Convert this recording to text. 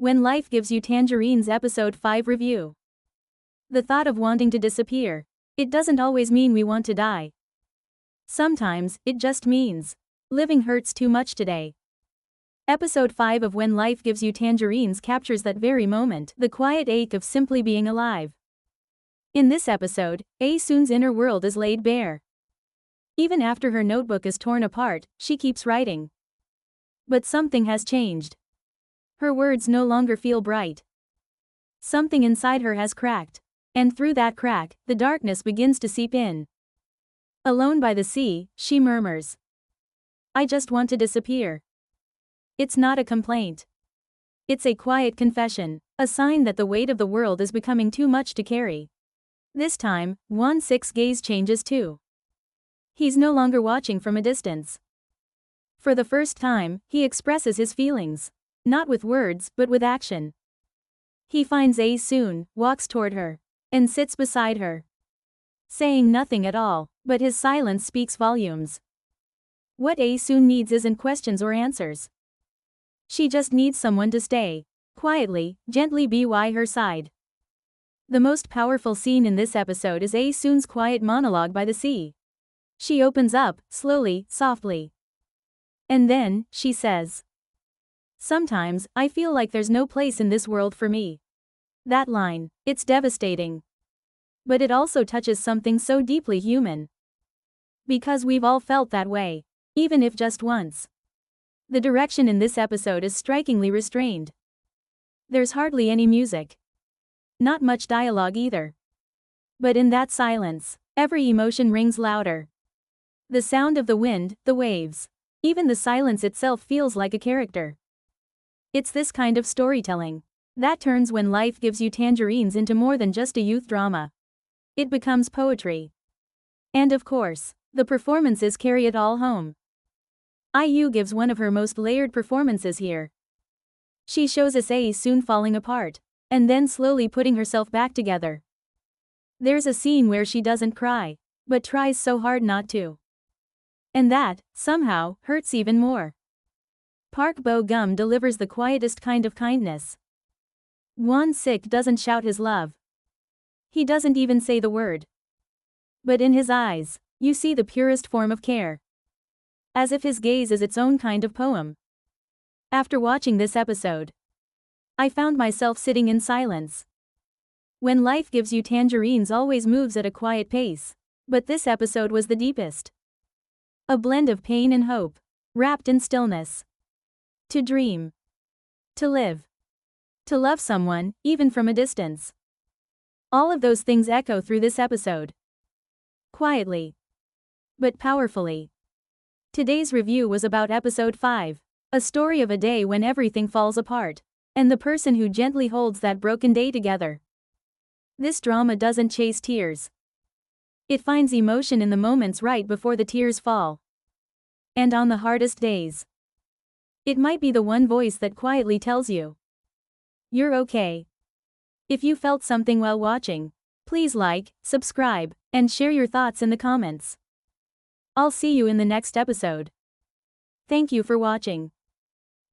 When Life Gives You Tangerines Episode 5 Review. The thought of wanting to disappear. It doesn't always mean we want to die. Sometimes, it just means living hurts too much today. Episode 5 of When Life Gives You Tangerines captures that very moment, the quiet ache of simply being alive. In this episode, Aesoon's inner world is laid bare. Even after her notebook is torn apart, she keeps writing. But something has changed. Her words no longer feel bright. Something inside her has cracked. And through that crack, the darkness begins to seep in. Alone by the sea, she murmurs, "I just want to disappear." It's not a complaint. It's a quiet confession, a sign that the weight of the world is becoming too much to carry. This time, Gwansik's gaze changes too. He's no longer watching from a distance. For the first time, he expresses his feelings. Not with words, but with action. He finds Aesoon, walks toward her, and sits beside her. Saying nothing at all, but his silence speaks volumes. What Aesoon needs isn't questions or answers. She just needs someone to stay, quietly, gently be by her side. The most powerful scene in this episode is Aesoon's quiet monologue by the sea. She opens up, slowly, softly. And then, she says, "Sometimes, I feel like there's no place in this world for me." That line, it's devastating. But it also touches something so deeply human. Because we've all felt that way. Even if just once. The direction in this episode is strikingly restrained. There's hardly any music. Not much dialogue either. But in that silence, every emotion rings louder. The sound of the wind, the waves. Even the silence itself feels like a character. It's this kind of storytelling that turns When Life Gives You Tangerines into more than just a youth drama. It becomes poetry. And of course, the performances carry it all home. IU gives one of her most layered performances here. She shows us Aesoon falling apart, and then slowly putting herself back together. There's a scene where she doesn't cry, but tries so hard not to. And that, somehow, hurts even more. Park Bo-gum delivers the quietest kind of kindness. Gwansik doesn't shout his love. He doesn't even say the word. But in his eyes, you see the purest form of care. As if his gaze is its own kind of poem. After watching this episode, I found myself sitting in silence. When Life Gives You Tangerines always moves at a quiet pace. But this episode was the deepest. A blend of pain and hope, wrapped in stillness. To dream. To live. To love someone, even from a distance. All of those things echo through this episode. Quietly. But powerfully. Today's review was about episode 5. A story of a day when everything falls apart. And the person who gently holds that broken day together. This drama doesn't chase tears. It finds emotion in the moments right before the tears fall. And on the hardest days. It might be the one voice that quietly tells you, you're okay. If you felt something while watching, please like, subscribe, and share your thoughts in the comments. I'll see you in the next episode. Thank you for watching.